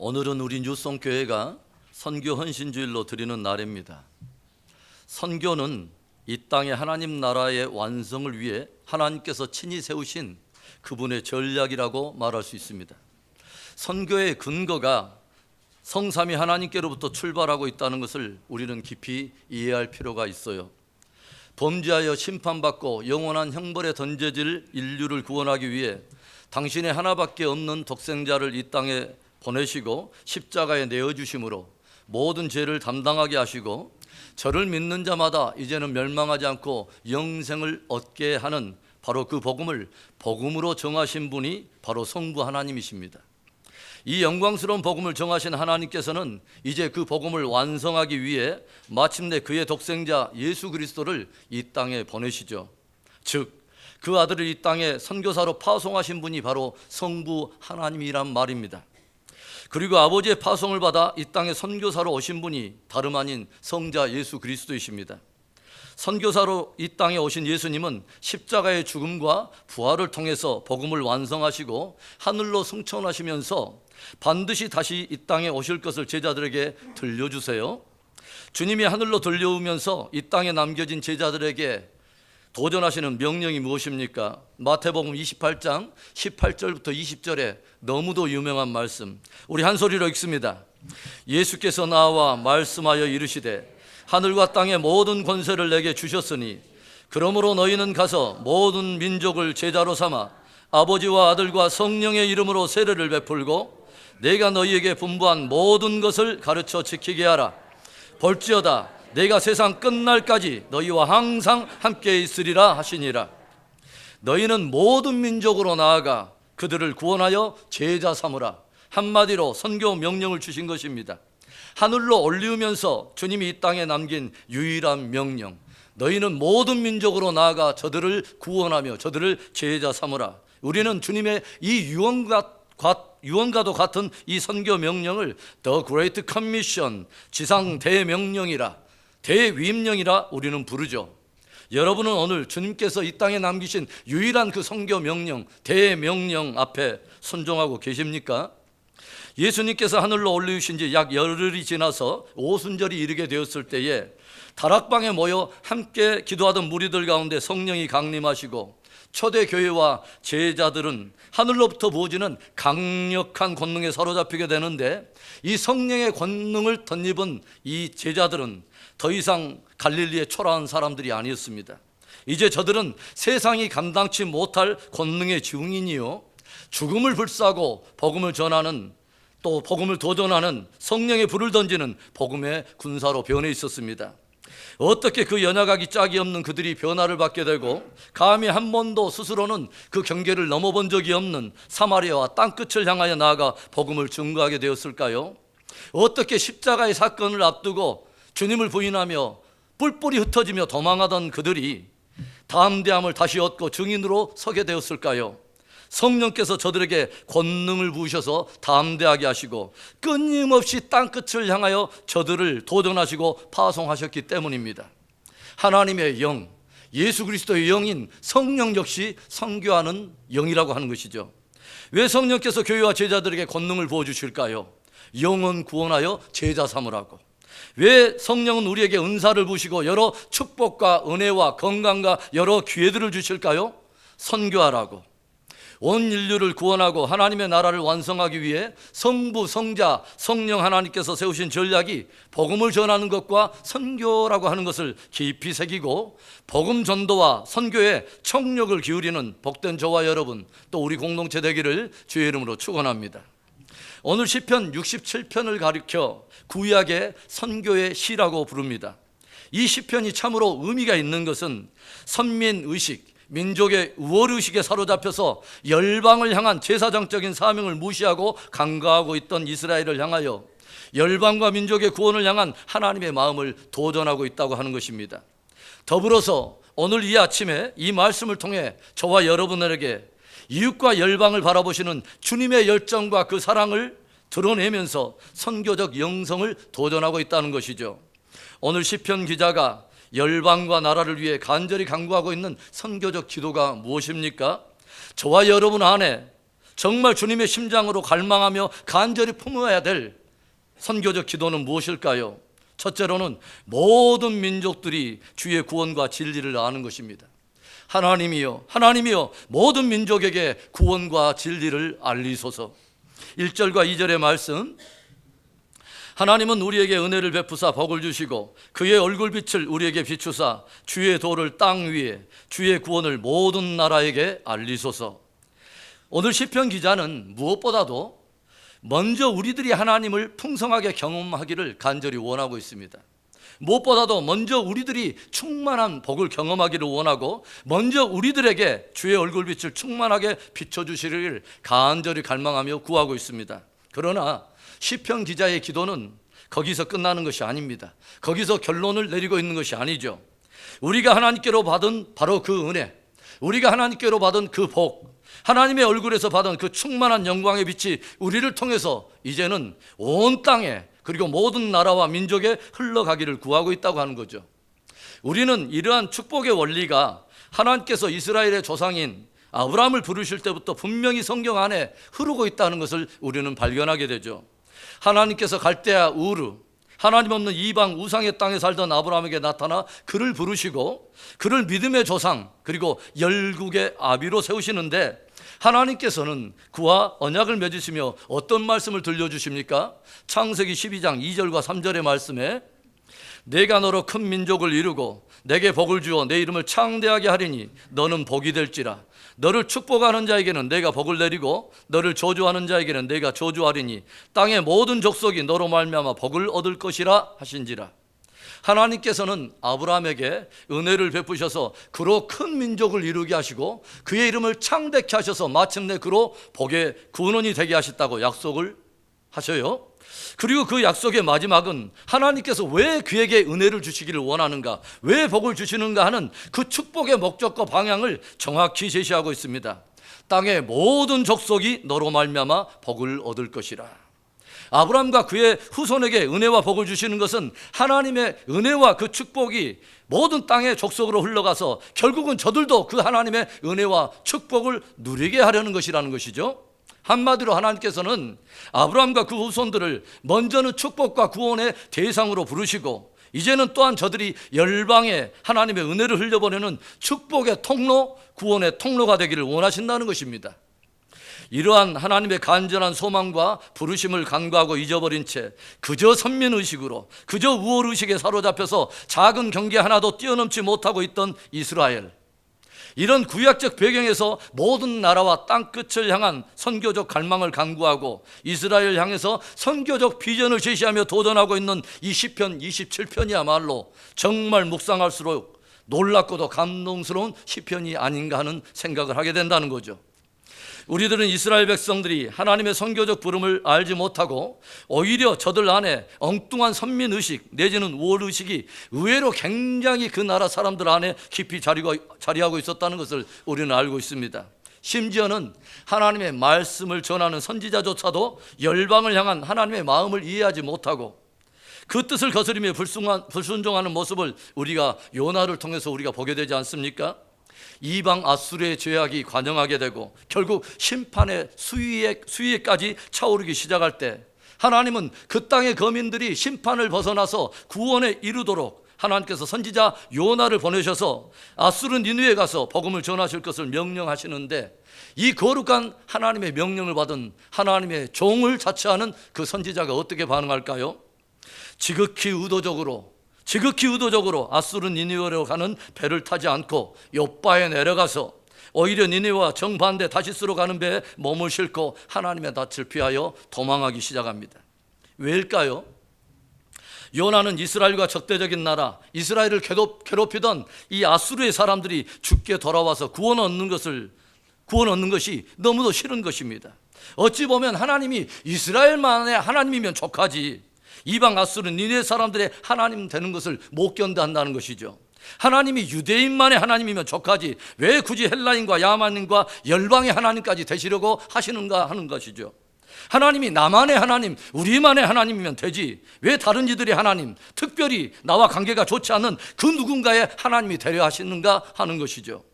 오늘은 우리 뉴송교회가 선교 헌신주일로 드리는 날입니다. 선교는 이 땅의 하나님 나라의 완성을 위해 하나님께서 친히 세우신 그분의 전략이라고 말할 수 있습니다. 선교의 근거가 성삼위 하나님께로부터 출발하고 있다는 것을 우리는 깊이 이해할 필요가 있어요. 범죄하여 심판받고 영원한 형벌에 던져질 인류를 구원하기 위해 당신의 하나밖에 없는 독생자를 이 땅에 보내시고 십자가에 내어주심으로 모든 죄를 담당하게 하시고 저를 믿는 자마다 이제는 멸망하지 않고 영생을 얻게 하는 바로 그 복음을 복음으로 정하신 분이 바로 성부 하나님이십니다. 이 영광스러운 복음을 정하신 하나님께서는 이제 그 복음을 완성하기 위해 마침내 그의 독생자 예수 그리스도를 이 땅에 보내시죠. 즉 그 아들을 이 땅에 선교사로 파송하신 분이 바로 성부 하나님이란 말입니다. 그리고 아버지의 파송을 받아 이 땅에 선교사로 오신 분이 다름 아닌 성자 예수 그리스도이십니다. 선교사로 이 땅에 오신 예수님은 십자가의 죽음과 부활을 통해서 복음을 완성하시고 하늘로 승천하시면서 반드시 다시 이 땅에 오실 것을 제자들에게 들려주세요. 주님이 하늘로 들려오면서 이 땅에 남겨진 제자들에게 도전하시는 명령이 무엇입니까? 마태복음 28장 18절부터 20절에 너무도 유명한 말씀, 우리 한 소리로 읽습니다. 예수께서 나와 말씀하여 이르시되 하늘과 땅의 모든 권세를 내게 주셨으니 그러므로 너희는 가서 모든 민족을 제자로 삼아 아버지와 아들과 성령의 이름으로 세례를 베풀고 내가 너희에게 분부한 모든 것을 가르쳐 지키게 하라. 볼지어다 내가 세상 끝날까지 너희와 항상 함께 있으리라 하시니라. 너희는 모든 민족으로 나아가 그들을 구원하여 제자 삼으라. 한마디로 선교 명령을 주신 것입니다. 하늘로 올리우면서 주님이 이 땅에 남긴 유일한 명령, 너희는 모든 민족으로 나아가 저들을 구원하며 저들을 제자 삼으라. 우리는 주님의 이 유언과도 같은 이 선교 명령을 The Great Commission, 지상 대명령이라, 대위임령이라 우리는 부르죠. 여러분은 오늘 주님께서 이 땅에 남기신 유일한 그 선교 명령, 대명령 앞에 순종하고 계십니까? 예수님께서 하늘로 올리우신 지 약 열흘이 지나서 오순절이 이르게 되었을 때에 다락방에 모여 함께 기도하던 무리들 가운데 성령이 강림하시고 초대교회와 제자들은 하늘로부터 부어지는 강력한 권능에 사로잡히게 되는데, 이 성령의 권능을 덧입은 이 제자들은 더 이상 갈릴리의 초라한 사람들이 아니었습니다. 이제 저들은 세상이 감당치 못할 권능의 증인이요, 죽음을 불사고 복음을 전하는, 또 복음을 도전하는, 성령의 불을 던지는 복음의 군사로 변해 있었습니다. 어떻게 그 연약하기 짝이 없는 그들이 변화를 받게 되고 감히 한 번도 스스로는 그 경계를 넘어본 적이 없는 사마리아와 땅끝을 향하여 나아가 복음을 증거하게 되었을까요? 어떻게 십자가의 사건을 앞두고 주님을 부인하며 뿔뿔이 흩어지며 도망하던 그들이 담대함을 다시 얻고 증인으로 서게 되었을까요? 성령께서 저들에게 권능을 부으셔서 담대하게 하시고 끊임없이 땅끝을 향하여 저들을 도전하시고 파송하셨기 때문입니다. 하나님의 영, 예수 그리스도의 영인 성령 역시 선교하는 영이라고 하는 것이죠. 왜 성령께서 교회와 제자들에게 권능을 부어주실까요? 영혼 구원하여 제자 삼으라고. 왜 성령은 우리에게 은사를 부으시고 여러 축복과 은혜와 건강과 여러 기회들을 주실까요? 선교하라고. 온 인류를 구원하고 하나님의 나라를 완성하기 위해 성부, 성자, 성령 하나님께서 세우신 전략이 복음을 전하는 것과 선교라고 하는 것을 깊이 새기고 복음 전도와 선교에 총력을 기울이는 복된 저와 여러분, 또 우리 공동체 되기를 주의 이름으로 축원합니다. 오늘 시편 67편을 가리켜 구약의 선교의 시라고 부릅니다. 이 시편이 참으로 의미가 있는 것은 선민의식, 민족의 우월의식에 사로잡혀서 열방을 향한 제사장적인 사명을 무시하고 간과하고 있던 이스라엘을 향하여 열방과 민족의 구원을 향한 하나님의 마음을 도전하고 있다고 하는 것입니다. 더불어서 오늘 이 아침에 이 말씀을 통해 저와 여러분에게 이웃과 열방을 바라보시는 주님의 열정과 그 사랑을 드러내면서 선교적 영성을 도전하고 있다는 것이죠. 오늘 시편 기자가 열방과 나라를 위해 간절히 간구하고 있는 선교적 기도가 무엇입니까? 저와 여러분 안에 정말 주님의 심장으로 갈망하며 간절히 품어야 될 선교적 기도는 무엇일까요? 첫째로는 모든 민족들이 주의 구원과 진리를 아는 것입니다. 하나님이여, 하나님이여, 모든 민족에게 구원과 진리를 알리소서. 1절과 2절의 말씀, 하나님은 우리에게 은혜를 베푸사 복을 주시고 그의 얼굴빛을 우리에게 비추사 주의 도를 땅 위에 주의 구원을 모든 나라에게 알리소서. 오늘 시편 기자는 무엇보다도 먼저 우리들이 하나님을 풍성하게 경험하기를 간절히 원하고 있습니다. 무엇보다도 먼저 우리들이 충만한 복을 경험하기를 원하고 먼저 우리들에게 주의 얼굴빛을 충만하게 비춰주시기를 간절히 갈망하며 구하고 있습니다. 그러나 시편 기자의 기도는 거기서 끝나는 것이 아닙니다. 거기서 결론을 내리고 있는 것이 아니죠. 우리가 하나님께로 받은 바로 그 은혜, 우리가 하나님께로 받은 그 복, 하나님의 얼굴에서 받은 그 충만한 영광의 빛이 우리를 통해서 이제는 온 땅에 그리고 모든 나라와 민족에 흘러가기를 구하고 있다고 하는 거죠. 우리는 이러한 축복의 원리가 하나님께서 이스라엘의 조상인 아브라함을 부르실 때부터 분명히 성경 안에 흐르고 있다는 것을 우리는 발견하게 되죠. 하나님께서 갈대아 우르, 하나님 없는 이방 우상의 땅에 살던 아브라함에게 나타나 그를 부르시고 그를 믿음의 조상 그리고 열국의 아비로 세우시는데, 하나님께서는 그와 언약을 맺으시며 어떤 말씀을 들려주십니까? 창세기 12장 2절과 3절의 말씀에 내가 너로 큰 민족을 이루고 내게 복을 주어 내 이름을 창대하게 하리니 너는 복이 될지라. 너를 축복하는 자에게는 내가 복을 내리고 너를 저주하는 자에게는 내가 저주하리니 땅의 모든 족속이 너로 말미암아 복을 얻을 것이라 하신지라. 하나님께서는 아브라함에게 은혜를 베푸셔서 그로 큰 민족을 이루게 하시고 그의 이름을 창대케 하셔서 마침내 그로 복의 근원이 되게 하셨다고 약속을 하셔요. 그리고 그 약속의 마지막은 하나님께서 왜 그에게 은혜를 주시기를 원하는가, 왜 복을 주시는가 하는 그 축복의 목적과 방향을 정확히 제시하고 있습니다. 땅의 모든 족속이 너로 말미암아 복을 얻을 것이라. 아브라함과 그의 후손에게 은혜와 복을 주시는 것은 하나님의 은혜와 그 축복이 모든 땅의 족속으로 흘러가서 결국은 저들도 그 하나님의 은혜와 축복을 누리게 하려는 것이라는 것이죠. 한마디로 하나님께서는 아브라함과 그 후손들을 먼저는 축복과 구원의 대상으로 부르시고 이제는 또한 저들이 열방에 하나님의 은혜를 흘려보내는 축복의 통로, 구원의 통로가 되기를 원하신다는 것입니다. 이러한 하나님의 간절한 소망과 부르심을 간과하고 잊어버린 채 그저 선민의식으로, 그저 우월의식에 사로잡혀서 작은 경계 하나도 뛰어넘지 못하고 있던 이스라엘, 이런 구약적 배경에서 모든 나라와 땅끝을 향한 선교적 갈망을 간구하고 이스라엘 향해서 선교적 비전을 제시하며 도전하고 있는 이 시편 27편이야말로 정말 묵상할수록 놀랍고도 감동스러운 시편이 아닌가 하는 생각을 하게 된다는 거죠. 우리들은 이스라엘 백성들이 하나님의 선교적 부름을 알지 못하고 오히려 저들 안에 엉뚱한 선민의식 내지는 우월의식이 의외로 굉장히 그 나라 사람들 안에 깊이 자리하고 있었다는 것을 우리는 알고 있습니다. 심지어는 하나님의 말씀을 전하는 선지자조차도 열방을 향한 하나님의 마음을 이해하지 못하고 그 뜻을 거스리며 불순종하는 모습을 우리가 요나를 통해서 우리가 보게 되지 않습니까? 이방 아수르의 죄악이 관영하게 되고 결국 심판의 수위에까지 차오르기 시작할 때 하나님은 그 땅의 거민들이 심판을 벗어나서 구원에 이르도록 하나님께서 선지자 요나를 보내셔서 아수르 니느웨에 가서 복음을 전하실 것을 명령하시는데, 이 거룩한 하나님의 명령을 받은 하나님의 종을 자처하는 그 선지자가 어떻게 반응할까요? 지극히 의도적으로 아수르 니느웨로 가는 배를 타지 않고 욥바에 내려가서 오히려 니느웨와 정반대 다시스로 가는 배에 몸을 싣고 하나님의 낯을 피하여 도망하기 시작합니다. 왜일까요? 요나는 이스라엘과 적대적인 나라, 이스라엘을 괴롭히던 이 아수르의 사람들이 죽게 돌아와서 구원 얻는 것이 너무도 싫은 것입니다. 어찌 보면 하나님이 이스라엘만의 하나님이면 족하지 이방 아수르 니느웨 사람들의 하나님 되는 것을 못 견뎌한다는 것이죠. 하나님이 유대인만의 하나님이면 족하지 왜 굳이 헬라인과 야만인과 열방의 하나님까지 되시려고 하시는가 하는 것이죠. 하나님이 나만의 하나님, 우리만의 하나님이면 되지 왜 다른 이들의 하나님, 특별히 나와 관계가 좋지 않은 그 누군가의 하나님이 되려 하시는가 하는 것이죠.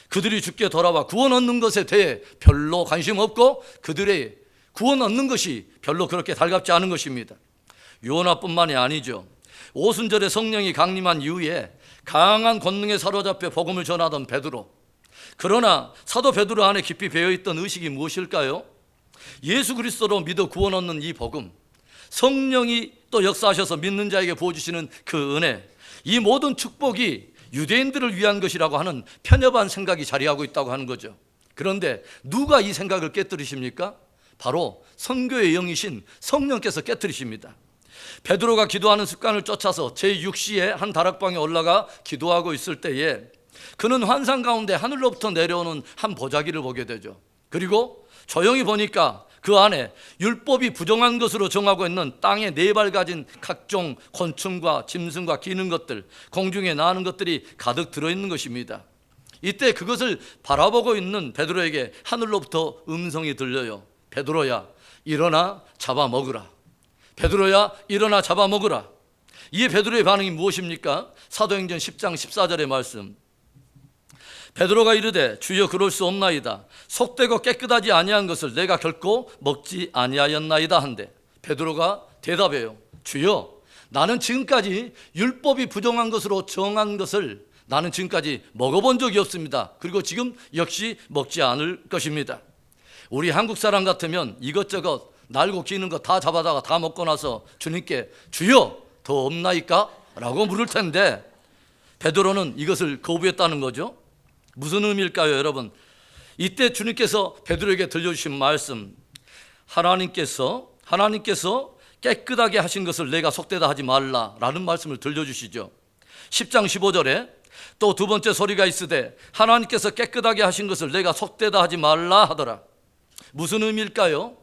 그들이 주께 돌아와 구원 얻는 것에 대해 별로 관심 없고 그들의 구원 얻는 것이 별로 그렇게 달갑지 않은 것입니다. 요나뿐만이 아니죠. 오순절에 성령이 강림한 이후에 강한 권능에 사로잡혀 복음을 전하던 베드로. 그러나 사도 베드로 안에 깊이 배어있던 의식이 무엇일까요? 예수 그리스도로 믿어 구원 얻는 이 복음, 성령이 또 역사하셔서 믿는 자에게 부어주시는 그 은혜, 이 모든 축복이 유대인들을 위한 것이라고 하는 편협한 생각이 자리하고 있다고 하는 거죠. 그런데 누가 이 생각을 깨뜨리십니까? 바로 선교의 영이신 성령께서 깨뜨리십니다. 베드로가 기도하는 습관을 쫓아서 제6시에 한 다락방에 올라가 기도하고 있을 때에 그는 환상 가운데 하늘로부터 내려오는 한 보자기를 보게 되죠. 그리고 조용히 보니까 그 안에 율법이 부정한 것으로 정하고 있는 땅에 4발 가진 각종 곤충과 짐승과 기는 것들, 공중에 나는 것들이 가득 들어있는 것입니다. 이때 그것을 바라보고 있는 베드로에게 하늘로부터 음성이 들려요. 베드로야, 일어나 잡아먹으라. 베드로야, 일어나 잡아먹으라. 이에 베드로의 반응이 무엇입니까? 사도행전 10장 14절의 말씀. 베드로가 이르되 주여 그럴 수 없나이다. 속되고 깨끗하지 아니한 것을 내가 결코 먹지 아니하였나이다 한데, 베드로가 대답해요. 주여, 나는 지금까지 율법이 부정한 것으로 정한 것을 나는 지금까지 먹어본 적이 없습니다. 그리고 지금 역시 먹지 않을 것입니다. 우리 한국 사람 같으면 이것저것 날고 기는 거 다 잡아다가 다 먹고 나서 주님께 주여 더 없나이까? 라고 물을 텐데 베드로는 이것을 거부했다는 거죠. 무슨 의미일까요, 여러분? 이때 주님께서 베드로에게 들려주신 말씀, 하나님께서 깨끗하게 하신 것을 내가 속되다 하지 말라라는 말씀을 들려주시죠. 10장 15절에 또 두 번째 소리가 있으되 하나님께서 깨끗하게 하신 것을 내가 속되다 하지 말라 하더라. 무슨 의미일까요?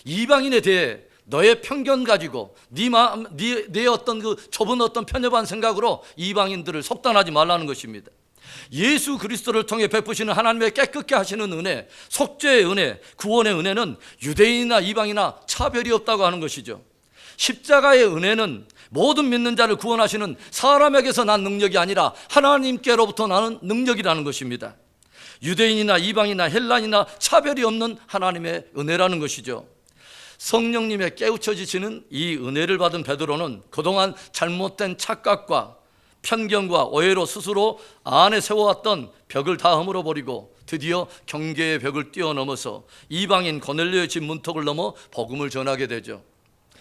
이방인에 대해 너의 편견 가지고 네 어떤 그 좁은 어떤 편협한 생각으로 이방인들을 속단하지 말라는 것입니다. 예수 그리스도를 통해 베푸시는 하나님의 깨끗게 하시는 은혜, 속죄의 은혜, 구원의 은혜는 유대인이나 이방이나 차별이 없다고 하는 것이죠. 십자가의 은혜는 모든 믿는 자를 구원하시는 사람에게서 난 능력이 아니라 하나님께로부터 나는 능력이라는 것입니다. 유대인이나 이방이나 헬란이나 차별이 없는 하나님의 은혜라는 것이죠. 성령님의 깨우쳐지시는 이 은혜를 받은 베드로는 그동안 잘못된 착각과 편견과 오해로 스스로 안에 세워왔던 벽을 다 허물어버리고 드디어 경계의 벽을 뛰어넘어서 이방인 고넬료의 집 문턱을 넘어 복음을 전하게 되죠.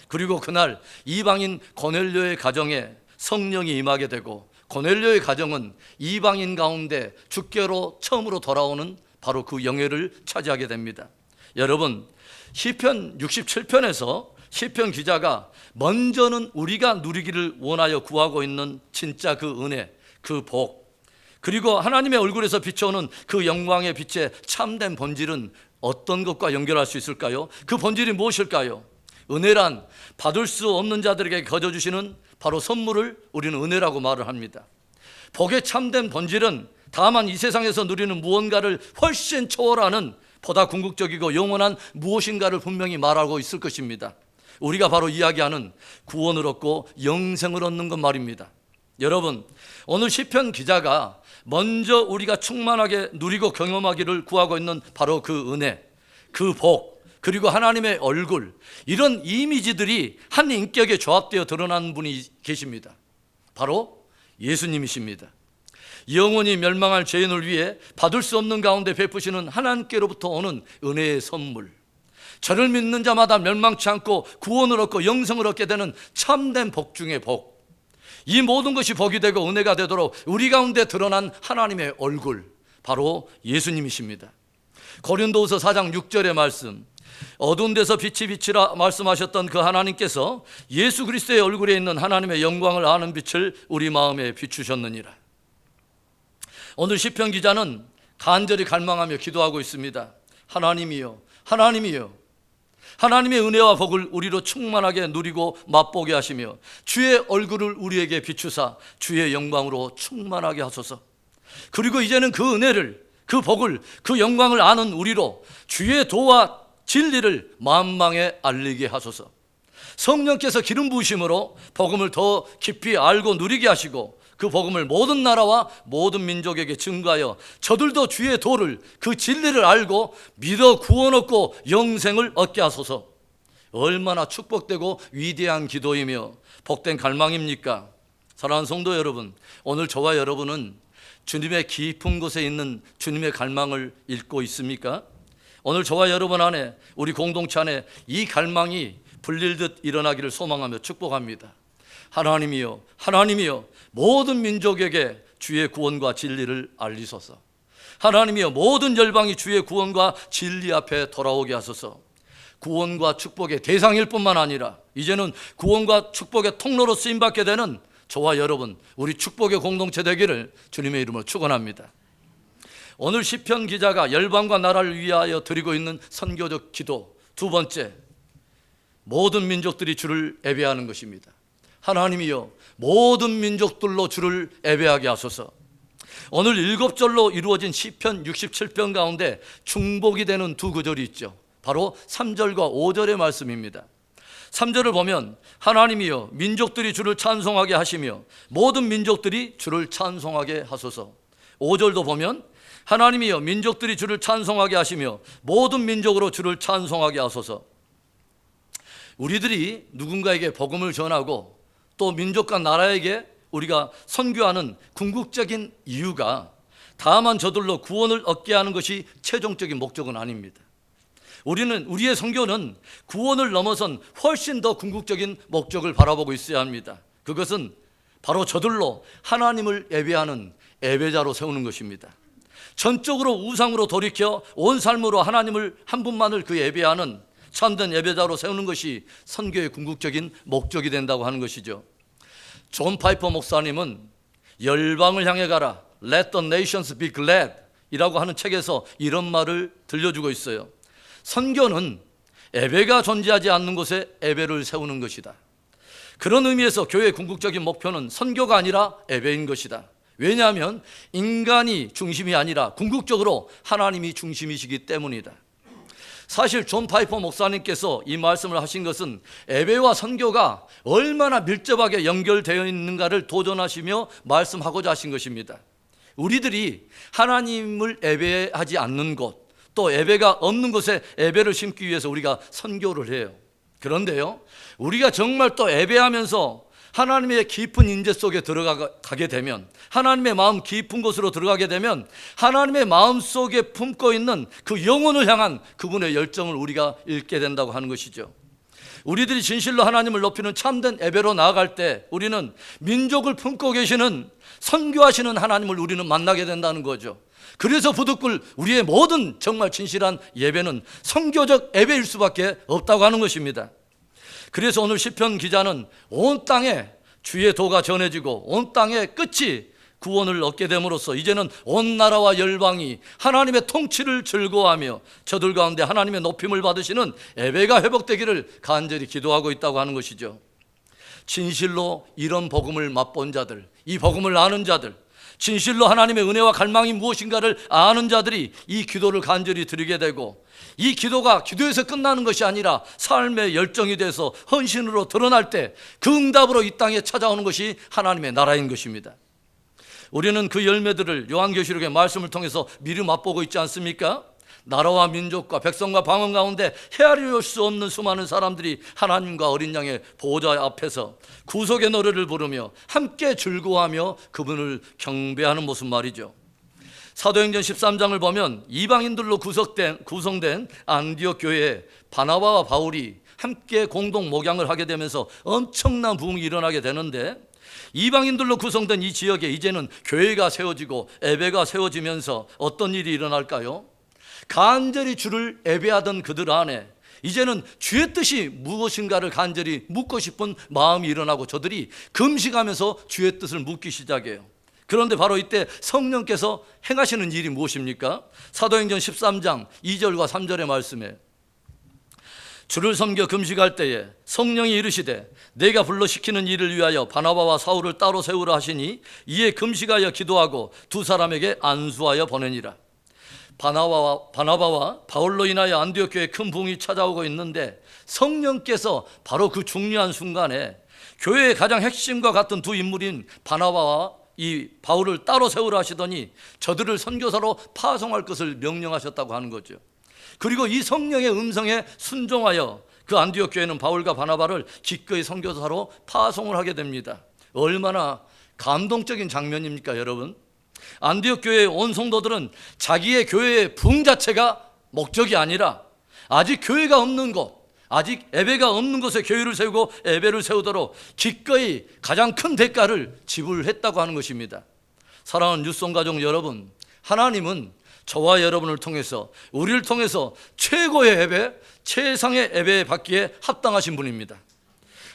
그리고 그날 이방인 고넬료의 가정에 성령이 임하게 되고 고넬료의 가정은 이방인 가운데 주께로 처음으로 돌아오는 바로 그 영예를 차지하게 됩니다. 여러분, 시편 67편에서 시편 기자가 먼저는 우리가 누리기를 원하여 구하고 있는 진짜 그 은혜, 그 복, 그리고 하나님의 얼굴에서 비춰오는 그 영광의 빛의 참된 본질은 어떤 것과 연결할 수 있을까요? 그 본질이 무엇일까요? 은혜란 받을 수 없는 자들에게 거저주시는 바로 선물을 우리는 은혜라고 말을 합니다. 복의 참된 본질은 다만 이 세상에서 누리는 무언가를 훨씬 초월하는 보다 궁극적이고 영원한 무엇인가를 분명히 말하고 있을 것입니다. 우리가 바로 이야기하는 구원을 얻고 영생을 얻는 것 말입니다. 여러분, 오늘 시편 기자가 먼저 우리가 충만하게 누리고 경험하기를 구하고 있는 바로 그 은혜, 그 복, 그리고 하나님의 얼굴, 이런 이미지들이 한 인격에 조합되어 드러나는 분이 계십니다. 바로 예수님이십니다. 영원히 멸망할 죄인을 위해 받을 수 없는 가운데 베푸시는 하나님께로부터 오는 은혜의 선물, 저를 믿는 자마다 멸망치 않고 구원을 얻고 영생을 얻게 되는 참된 복 중의 복, 이 모든 것이 복이 되고 은혜가 되도록 우리 가운데 드러난 하나님의 얼굴, 바로 예수님이십니다. 고린도후서 4장 6절의 말씀, 어두운 데서 빛이 비치라 말씀하셨던 그 하나님께서 예수 그리스도의 얼굴에 있는 하나님의 영광을 아는 빛을 우리 마음에 비추셨느니라. 오늘 시편 기자는 간절히 갈망하며 기도하고 있습니다. 하나님이여, 하나님이여, 하나님의 은혜와 복을 우리로 충만하게 누리고 맛보게 하시며 주의 얼굴을 우리에게 비추사 주의 영광으로 충만하게 하소서. 그리고 이제는 그 은혜를, 그 복을, 그 영광을 아는 우리로 주의 도와 진리를 만방에 알리게 하소서. 성령께서 기름 부으심으로 복음을 더 깊이 알고 누리게 하시고 그 복음을 모든 나라와 모든 민족에게 증거하여 저들도 주의 도를 그 진리를 알고 믿어 구원 얻고 영생을 얻게 하소서. 얼마나 축복되고 위대한 기도이며 복된 갈망입니까? 사랑하는 성도 여러분, 오늘 저와 여러분은 주님의 깊은 곳에 있는 주님의 갈망을 읽고 있습니까? 오늘 저와 여러분 안에, 우리 공동체 안에 이 갈망이 불릴듯 일어나기를 소망하며 축복합니다. 하나님이여, 하나님이여, 모든 민족에게 주의 구원과 진리를 알리소서. 하나님이여, 모든 열방이 주의 구원과 진리 앞에 돌아오게 하소서. 구원과 축복의 대상일 뿐만 아니라 이제는 구원과 축복의 통로로 쓰임받게 되는 저와 여러분, 우리 축복의 공동체 되기를 주님의 이름으로 축원합니다. 오늘 시편 기자가 열방과 나라를 위하여 드리고 있는 선교적 기도 두 번째, 모든 민족들이 주를 예배하는 것입니다. 하나님이여, 모든 민족들로 주를 예배하게 하소서. 오늘 7절로 이루어진 시편 67편 가운데 중복이 되는 두 구절이 있죠. 바로 3절과 5절의 말씀입니다. 3절을 보면 하나님이여, 민족들이 주를 찬송하게 하시며 모든 민족들이 주를 찬송하게 하소서. 5절도 보면 하나님이여, 민족들이 주를 찬송하게 하시며 모든 민족으로 주를 찬송하게 하소서. 우리들이 누군가에게 복음을 전하고 또 민족과 나라에게 우리가 선교하는 궁극적인 이유가 다만 저들로 구원을 얻게 하는 것이 최종적인 목적은 아닙니다. 우리의 선교는 구원을 넘어선 훨씬 더 궁극적인 목적을 바라보고 있어야 합니다. 그것은 바로 저들로 하나님을 예배하는 예배자로 세우는 것입니다. 전적으로 우상으로 돌이켜 온 삶으로 하나님을 한 분만을 그 예배하는 참된 예배자로 세우는 것이 선교의 궁극적인 목적이 된다고 하는 것이죠. 존 파이퍼 목사님은 열방을 향해 가라, Let the nations be glad 이라고 하는 책에서 이런 말을 들려주고 있어요. 선교는 예배가 존재하지 않는 곳에 예배를 세우는 것이다. 그런 의미에서 교회의 궁극적인 목표는 선교가 아니라 예배인 것이다. 왜냐하면 인간이 중심이 아니라 궁극적으로 하나님이 중심이시기 때문이다. 사실 존 파이퍼 목사님께서 이 말씀을 하신 것은 예배와 선교가 얼마나 밀접하게 연결되어 있는가를 도전하시며 말씀하고자 하신 것입니다. 우리들이 하나님을 예배하지 않는 곳, 또 예배가 없는 곳에 예배를 심기 위해서 우리가 선교를 해요. 그런데요, 우리가 정말 또 예배하면서 하나님의 깊은 인재 속에 들어가게 되면, 하나님의 마음 깊은 곳으로 들어가게 되면 하나님의 마음 속에 품고 있는 그 영혼을 향한 그분의 열정을 우리가 잃게 된다고 하는 것이죠. 우리들이 진실로 하나님을 높이는 참된 예배로 나아갈 때 우리는 민족을 품고 계시는 선교하시는 하나님을 우리는 만나게 된다는 거죠. 그래서 부득불 우리의 모든 정말 진실한 예배는 선교적 예배일 수밖에 없다고 하는 것입니다. 그래서 오늘 시편 기자는 온 땅에 주의 도가 전해지고 온 땅의 끝이 구원을 얻게 됨으로써 이제는 온 나라와 열방이 하나님의 통치를 즐거워하며 저들 가운데 하나님의 높임을 받으시는 예배가 회복되기를 간절히 기도하고 있다고 하는 것이죠. 진실로 이런 복음을 맛본 자들, 이 복음을 아는 자들, 진실로 하나님의 은혜와 갈망이 무엇인가를 아는 자들이 이 기도를 간절히 드리게 되고, 이 기도가 기도에서 끝나는 것이 아니라 삶의 열정이 돼서 헌신으로 드러날 때 그 응답으로 이 땅에 찾아오는 것이 하나님의 나라인 것입니다. 우리는 그 열매들을 요한계시록의 말씀을 통해서 미리 맛보고 있지 않습니까? 나라와 민족과 백성과 방언 가운데 헤아릴 수 없는 수많은 사람들이 하나님과 어린 양의 보호자 앞에서 구속의 노래를 부르며 함께 즐거워하며 그분을 경배하는 모습 말이죠. 사도행전 13장을 보면 이방인들로 구성된 안디옥 교회에 바나바와 바울이 함께 공동 목양을 하게 되면서 엄청난 부흥이 일어나게 되는데, 이방인들로 구성된 이 지역에 이제는 교회가 세워지고 예배가 세워지면서 어떤 일이 일어날까요? 간절히 주를 예배하던 그들 안에 이제는 주의 뜻이 무엇인가를 간절히 묻고 싶은 마음이 일어나고 저들이 금식하면서 주의 뜻을 묻기 시작해요. 그런데 바로 이때 성령께서 행하시는 일이 무엇입니까? 사도행전 13장 2절과 3절의 말씀에 주를 섬겨 금식할 때에 성령이 이르시되 내가 불러 시키는 일을 위하여 바나바와 사울을 따로 세우라 하시니 이에 금식하여 기도하고 두 사람에게 안수하여 보내니라. 바나바와 바울로 인하여 안디옥 교회에 큰 부흥이 찾아오고 있는데, 성령께서 바로 그 중요한 순간에 교회의 가장 핵심과 같은 두 인물인 바나바와 이 바울을 따로 세우라 하시더니 저들을 선교사로 파송할 것을 명령하셨다고 하는 거죠. 그리고 이 성령의 음성에 순종하여 그 안디옥 교회는 바울과 바나바를 기꺼이 선교사로 파송을 하게 됩니다. 얼마나 감동적인 장면입니까, 여러분? 안디옥 교회의 온 성도들은 자기의 교회의 부흥 자체가 목적이 아니라 아직 교회가 없는 곳, 아직 예배가 없는 곳에 교회를 세우고 예배를 세우도록 기꺼이 가장 큰 대가를 지불했다고 하는 것입니다. 사랑하는 뉴송 가족 여러분, 하나님은 저와 여러분을 통해서, 우리를 통해서 최고의 예배, 최상의 예배 받기에 합당하신 분입니다.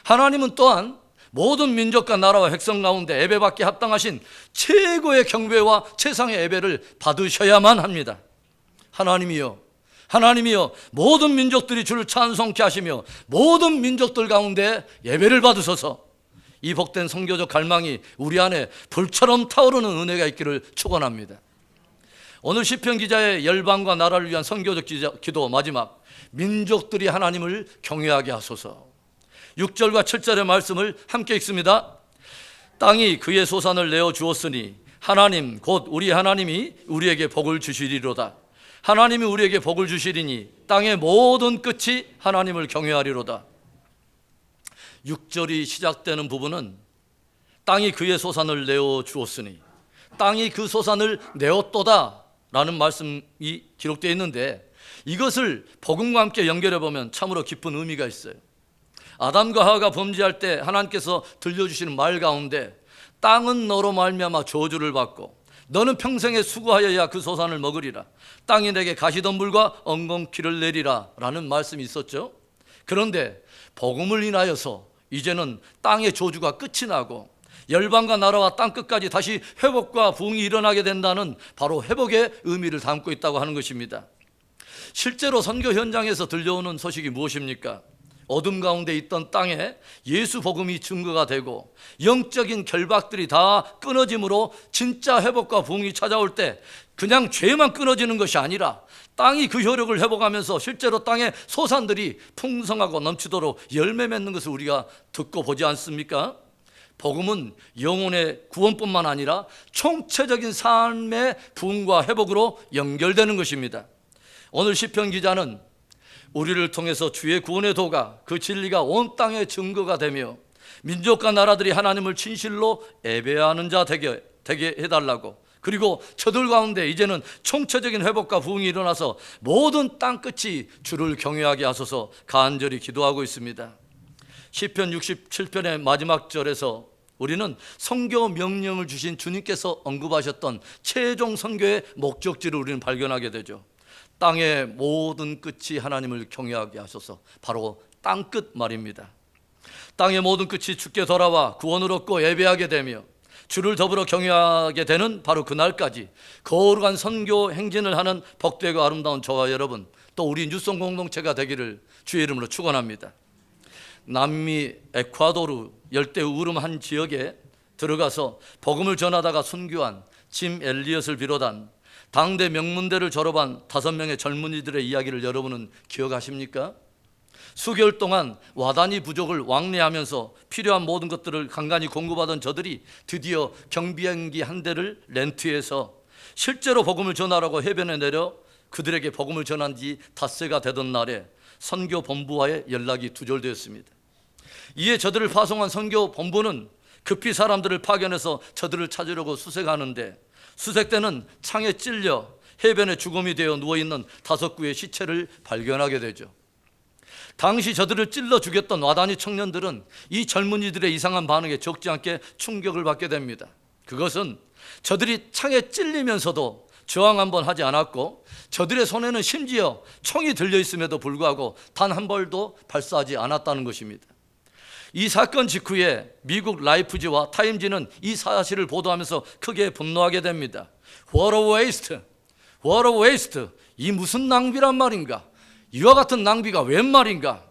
하나님은 또한 모든 민족과 나라와 백성 가운데 예배 받기에 합당하신 최고의 경배와 최상의 예배를 받으셔야만 합니다. 하나님이여 모든 민족들이 주를 찬송케 하시며 모든 민족들 가운데 예배를 받으소서. 이 복된 선교적 갈망이 우리 안에 불처럼 타오르는 은혜가 있기를 축원합니다. 오늘 시편 기자의 열방과 나라를 위한 선교적 기도 마지막, 민족들이 하나님을 경외하게 하소서. 6절과 7절의 말씀을 함께 읽습니다. 땅이 그의 소산을 내어 주었으니 하나님 곧 우리 하나님이 우리에게 복을 주시리로다. 하나님이 우리에게 복을 주시리니 땅의 모든 끝이 하나님을 경외하리로다. 6절이 시작되는 부분은 땅이 그의 소산을 내어 주었으니, 땅이 그 소산을 내었도다 라는 말씀이 기록되어 있는데, 이것을 복음과 함께 연결해 보면 참으로 깊은 의미가 있어요. 아담과 하와가 범죄할 때 하나님께서 들려주시는 말 가운데 땅은 너로 말미암아 저주를 받고 너는 평생에 수고하여야 그 소산을 먹으리라. 땅이 내게 가시덤불과 엉겅퀴를 내리라 라는 말씀이 있었죠. 그런데 복음을 인하여서 이제는 땅의 저주가 끝이 나고 열방과 나라와 땅 끝까지 다시 회복과 부흥이 일어나게 된다는 바로 회복의 의미를 담고 있다고 하는 것입니다. 실제로 선교 현장에서 들려오는 소식이 무엇입니까? 어둠 가운데 있던 땅에 예수 복음이 증거가 되고 영적인 결박들이 다 끊어짐으로 진짜 회복과 부흥이 찾아올 때 그냥 죄만 끊어지는 것이 아니라 땅이 그 효력을 회복하면서 실제로 땅의 소산들이 풍성하고 넘치도록 열매 맺는 것을 우리가 듣고 보지 않습니까? 복음은 영혼의 구원뿐만 아니라 총체적인 삶의 부흥과 회복으로 연결되는 것입니다. 오늘 시편 기자는 우리를 통해서 주의 구원의 도가, 그 진리가 온 땅에 증거가 되며 민족과 나라들이 하나님을 진실로 예배하는 자 되게 해달라고, 그리고 저들 가운데 이제는 총체적인 회복과 부흥이 일어나서 모든 땅 끝이 주를 경외하게 하소서 간절히 기도하고 있습니다. 시편 67편의 마지막 절에서 우리는 선교 명령을 주신 주님께서 언급하셨던 최종 선교의 목적지를 우리는 발견하게 되죠. 땅의 모든 끝이 하나님을 경외하게 하소서. 바로 땅끝 말입니다. 땅의 모든 끝이 주께 돌아와 구원을 얻고 예배하게 되며 주를 더불어 경외하게 되는 바로 그날까지 거룩한 선교 행진을 하는 복되고 아름다운 저와 여러분, 또 우리 뉴송 공동체가 되기를 주의 이름으로 축원합니다. 남미 에콰도르 열대 우름 한 지역에 들어가서 복음을 전하다가 순교한 짐 엘리엇을 비롯한 당대 명문대를 졸업한 5명의 젊은이들의 이야기를 여러분은 기억하십니까? 수개월 동안 와다니 부족을 왕래하면서 필요한 모든 것들을 간간히 공급하던 저들이 드디어 경비행기 한 대를 렌트해서 실제로 복음을 전하라고 해변에 내려 그들에게 복음을 전한 지 닷새가 되던 날에 선교 본부와의 연락이 두절되었습니다. 이에 저들을 파송한 선교 본부는 급히 사람들을 파견해서 저들을 찾으려고 수색하는데, 수색 때는 창에 찔려 해변에 죽음이 되어 누워있는 5구의 시체를 발견하게 되죠. 당시 저들을 찔러 죽였던 와다니 청년들은 이 젊은이들의 이상한 반응에 적지 않게 충격을 받게 됩니다. 그것은 저들이 창에 찔리면서도 저항 한번 하지 않았고, 저들의 손에는 심지어 총이 들려 있음에도 불구하고 단 한 발도 발사하지 않았다는 것입니다. 이 사건 직후에 미국 라이프지와 타임지는 이 사실을 보도하면서 크게 분노하게 됩니다. What a waste! What a waste! 이 무슨 낭비란 말인가? 이와 같은 낭비가 웬 말인가?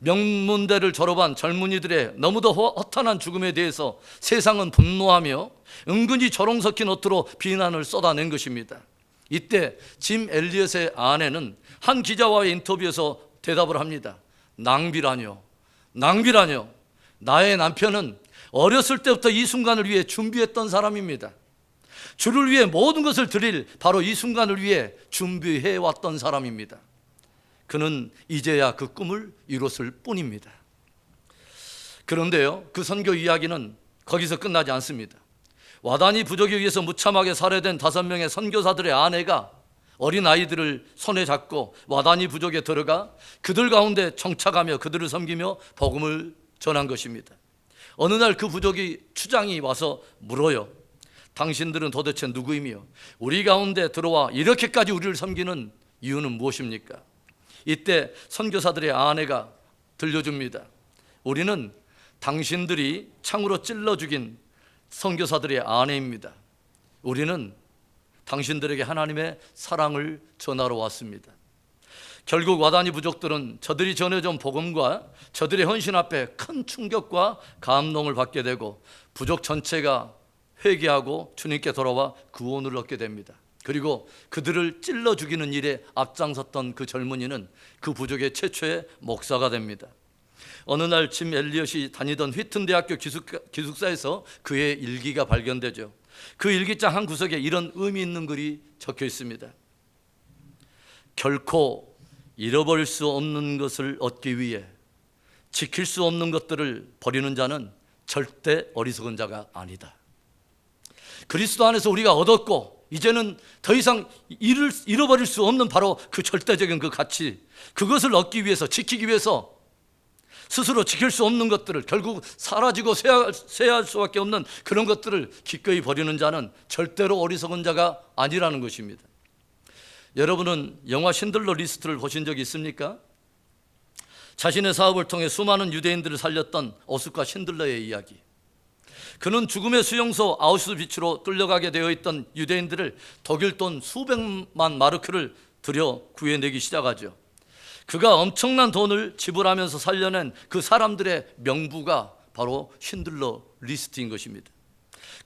명문대를 졸업한 젊은이들의 너무도 허탄한 죽음에 대해서 세상은 분노하며 은근히 조롱 섞인 어투로 비난을 쏟아낸 것입니다. 이때 짐 엘리엇의 아내는 한 기자와의 인터뷰에서 대답을 합니다. 낭비라뇨. 나의 남편은 어렸을 때부터 이 순간을 위해 준비했던 사람입니다. 주를 위해 모든 것을 드릴 바로 이 순간을 위해 준비해 왔던 사람입니다. 그는 이제야 그 꿈을 이뤘을 뿐입니다. 그런데요, 그 선교 이야기는 거기서 끝나지 않습니다. 와다니 부족에 의해서 무참하게 살해된 5명의 선교사들의 아내가 어린 아이들을 손에 잡고 와다니 부족에 들어가 그들 가운데 정착하며 그들을 섬기며 복음을 전한 것입니다. 어느 날 그 부족이 추장이 와서 물어요. 당신들은 도대체 누구이며 우리 가운데 들어와 이렇게까지 우리를 섬기는 이유는 무엇입니까? 이때 선교사들의 아내가 들려줍니다. 우리는 당신들이 창으로 찔러 죽인 선교사들의 아내입니다. 우리는 당신들에게 하나님의 사랑을 전하러 왔습니다. 결국 와다니 부족들은 저들이 전해준 복음과 저들의 헌신 앞에 큰 충격과 감동을 받게 되고 부족 전체가 회개하고 주님께 돌아와 구원을 얻게 됩니다. 그리고 그들을 찔러 죽이는 일에 앞장섰던 그 젊은이는 그 부족의 최초의 목사가 됩니다. 어느 날 짐 엘리엇이 다니던 휘튼 대학교 기숙사에서 그의 일기가 발견되죠. 그 일기장 한 구석에 이런 의미 있는 글이 적혀 있습니다. 결코 잃어버릴 수 없는 것을 얻기 위해 지킬 수 없는 것들을 버리는 자는 절대 어리석은 자가 아니다. 그리스도 안에서 우리가 얻었고 이제는 더 이상 잃어버릴 수 없는 바로 그 절대적인 그 가치, 그것을 얻기 위해서, 지키기 위해서 스스로 지킬 수 없는 것들을, 결국 사라지고 쇠할 수밖에 없는 그런 것들을 기꺼이 버리는 자는 절대로 어리석은 자가 아니라는 것입니다. 여러분은 영화 신들러 리스트를 보신 적이 있습니까? 자신의 사업을 통해 수많은 유대인들을 살렸던 오스카 신들러의 이야기. 그는 죽음의 수용소 아우슈비츠로 끌려가게 되어 있던 유대인들을 독일 돈 수백만 마르크를 들여 구해내기 시작하죠. 그가 엄청난 돈을 지불하면서 살려낸 그 사람들의 명부가 바로 신들러 리스트인 것입니다.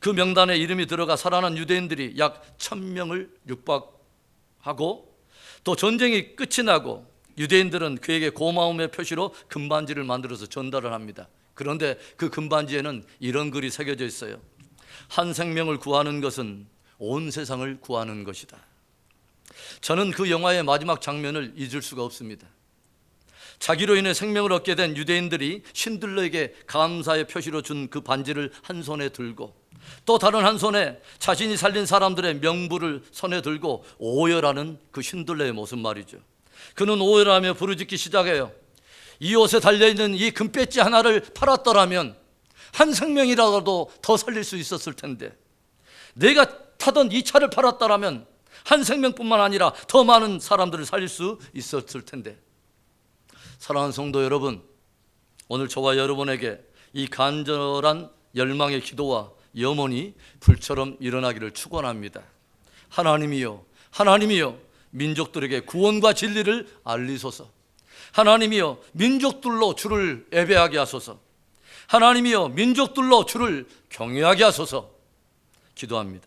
그 명단에 이름이 들어가 살아난 유대인들이 약 1000명을 육박하고, 또 전쟁이 끝이 나고 유대인들은 그에게 고마움의 표시로 금반지를 만들어서 전달을 합니다. 그런데 그 금반지에는 이런 글이 새겨져 있어요. 한 생명을 구하는 것은 온 세상을 구하는 것이다. 저는 그 영화의 마지막 장면을 잊을 수가 없습니다. 자기로 인해 생명을 얻게 된 유대인들이 신들러에게 감사의 표시로 준 그 반지를 한 손에 들고, 또 다른 한 손에 자신이 살린 사람들의 명부를 손에 들고 오열하는 그 신들러의 모습 말이죠. 그는 오열하며 부르짖기 시작해요. 이 옷에 달려있는 이 금배지 하나를 팔았더라면 한 생명이라도 더 살릴 수 있었을 텐데, 내가 타던 이 차를 팔았더라면 한 생명뿐만 아니라 더 많은 사람들을 살릴 수 있었을 텐데. 사랑하는 성도 여러분, 오늘 저와 여러분에게 이 간절한 열망의 기도와 염원이 불처럼 일어나기를 축원합니다. 하나님이여, 하나님이여, 민족들에게 구원과 진리를 알리소서. 하나님이여, 민족들로 주를 예배하게 하소서. 하나님이여, 민족들로 주를 경외하게 하소서. 기도합니다.